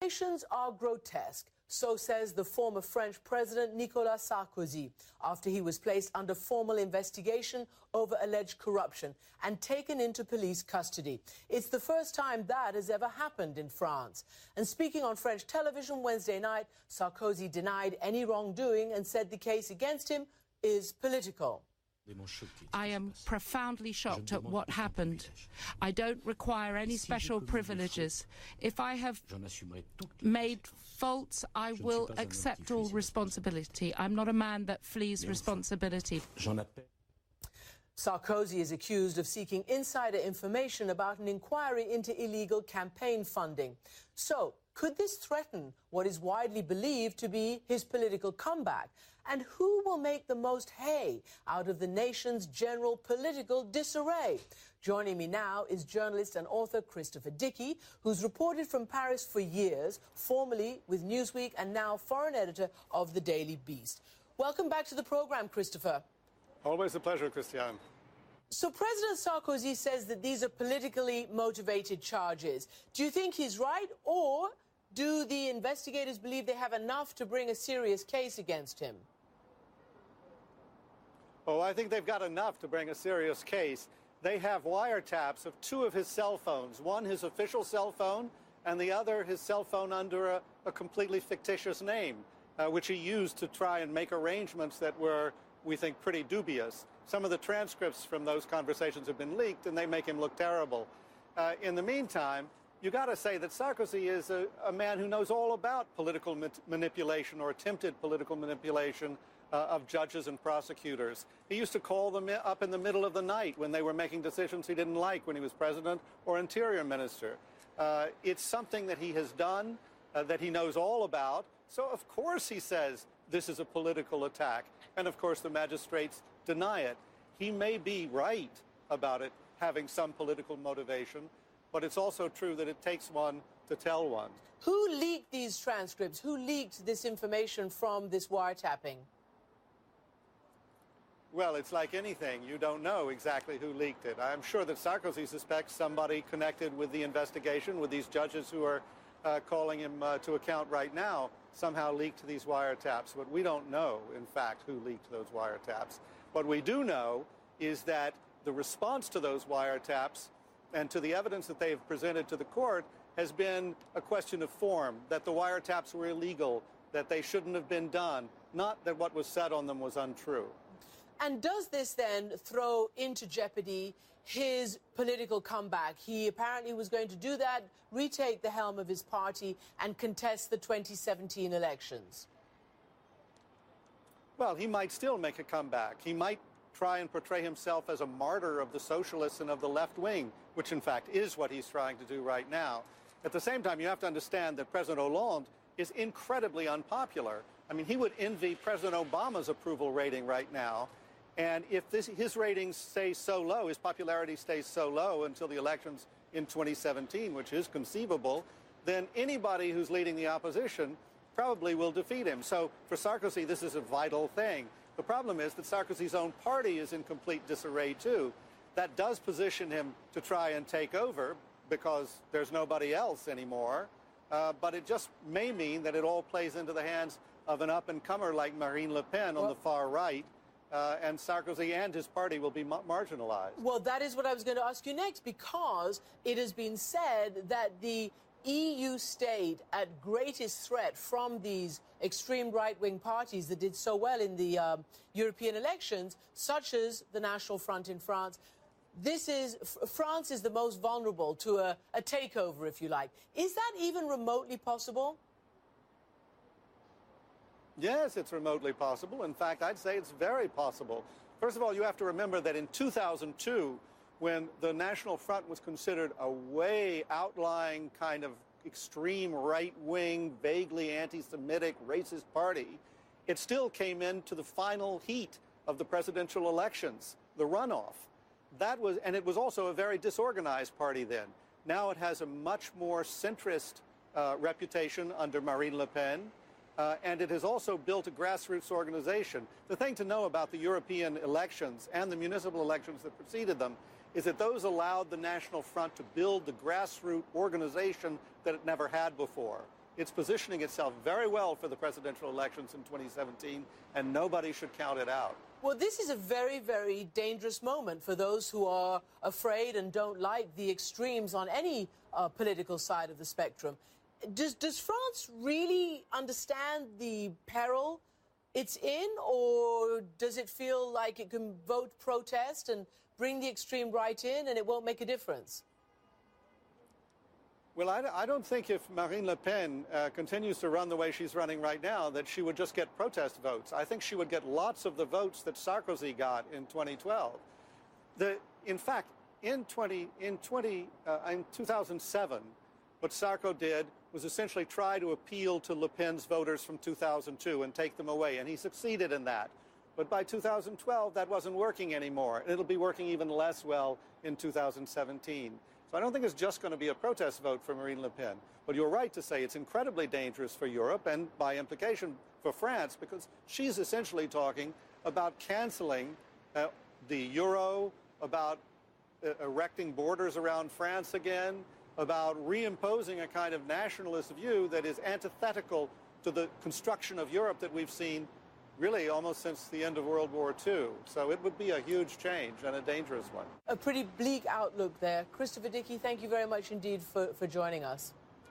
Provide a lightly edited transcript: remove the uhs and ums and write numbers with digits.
Accusations are grotesque, so says the former French President Nicolas Sarkozy, after he was placed under formal investigation over alleged corruption and taken into police custody. It's the first time that has ever happened in France. And speaking on French television Wednesday night, Sarkozy denied any wrongdoing and said the case against him is political. I am profoundly shocked at what happened. I don't require any special privileges. If I have made faults, I will accept all responsibility. I'm not a man that flees responsibility. Sarkozy is accused of seeking insider information about an inquiry into illegal campaign funding. So, could this threaten what is widely believed to be his political comeback? And who will make the most hay out of the nation's general political disarray? Joining me now is journalist and author Christopher Dickey, who's reported from Paris for years, formerly with Newsweek and now foreign editor of the Daily Beast. Welcome back to the program, Christopher. Always a pleasure, Christiane. So President Sarkozy says that these are politically motivated charges. Do you think he's right, or do the investigators believe they have enough to bring a serious case against him? Oh, I think they've got enough to bring a serious case. They have wiretaps of two of his cell phones, one his official cell phone and the other his cell phone under a completely fictitious name, which he used to try and make arrangements that were, we think, pretty dubious. Some of the transcripts from those conversations have been leaked, and they make him look terrible. In the meantime, you got to say that Sarkozy is a man who knows all about political manipulation or attempted political manipulation of judges and prosecutors. He used to call them up in the middle of the night when they were making decisions he didn't like when he was president or interior minister. It's something that he has done, that he knows all about. So, of course, he says this is a political attack. And, of course, the magistrates deny it. He may be right about it having some political motivation, but it's also true that it takes one to tell one. Who leaked these transcripts? Who leaked this information from this wiretapping? Well, it's like anything. You don't know exactly who leaked it. I'm sure that Sarkozy suspects somebody connected with the investigation, with these judges who are calling him to account right now, somehow leaked these wiretaps. But we don't know, in fact, who leaked those wiretaps. What we do know is that the response to those wiretaps and to the evidence that they have presented to the court has been a question of form, that the wiretaps were illegal, that they shouldn't have been done, not that what was said on them was untrue. And does this then throw into jeopardy his political comeback? He apparently was going to do that, retake the helm of his party and contest the 2017 elections. Well, he might still make a comeback. He might try and portray himself as a martyr of the socialists and of the left wing, which in fact is what he's trying to do right now. At the same time, you have to understand that President Hollande is incredibly unpopular. I mean, he would envy President Obama's approval rating right now. And if his ratings stay so low, his popularity stays so low until the elections in 2017, which is conceivable, then anybody who's leading the opposition probably will defeat him. So for Sarkozy, this is a vital thing. The problem is that Sarkozy's own party is in complete disarray, too. That does position him to try and take over because there's nobody else anymore. But it just may mean that it all plays into the hands of an up-and-comer like Marine Le Pen on the far right. And Sarkozy and his party will be marginalized. Well, that is what I was going to ask you next, because it has been said that the EU state at greatest threat from these extreme right-wing parties that did so well in the European elections, such as the National Front in France, France is the most vulnerable to a takeover, if you like. Is that even remotely possible? Yes, it's remotely possible. In fact, I'd say it's very possible. First of all, you have to remember that in 2002, when the National Front was considered a way outlying kind of extreme right-wing, vaguely anti-Semitic, racist party, it still came into the final heat of the presidential elections, the runoff. And it was also a very disorganized party then. Now it has a much more centrist reputation under Marine Le Pen. And it has also built a grassroots organization. The thing to know about the European elections and the municipal elections that preceded them is that those allowed the National Front to build the grassroots organization that it never had before. It's positioning itself very well for the presidential elections in 2017, and nobody should count it out. Well, this is a very, very dangerous moment for those who are afraid and don't like the extremes on any political side of the spectrum. Does France really understand the peril it's in, or does it feel like it can vote protest and bring the extreme right in and it won't make a difference? Well, I don't think if Marine Le Pen continues to run the way she's running right now, that she would just get protest votes. I think she would get lots of the votes that Sarkozy got in 2012. In fact, in 2007, what Sarko did was essentially try to appeal to Le Pen's voters from 2002 and take them away, and he succeeded in that. But by 2012, that wasn't working anymore. It'll be working even less well in 2017. So I don't think it's just going to be a protest vote for Marine Le Pen. But you're right to say it's incredibly dangerous for Europe and, by implication, for France, because she's essentially talking about canceling the euro, about erecting borders around France again, about reimposing a kind of nationalist view that is antithetical to the construction of Europe that we've seen really almost since the end of World War II. So it would be a huge change and a dangerous one. A pretty bleak outlook there. Christopher Dickey, thank you very much indeed for joining us.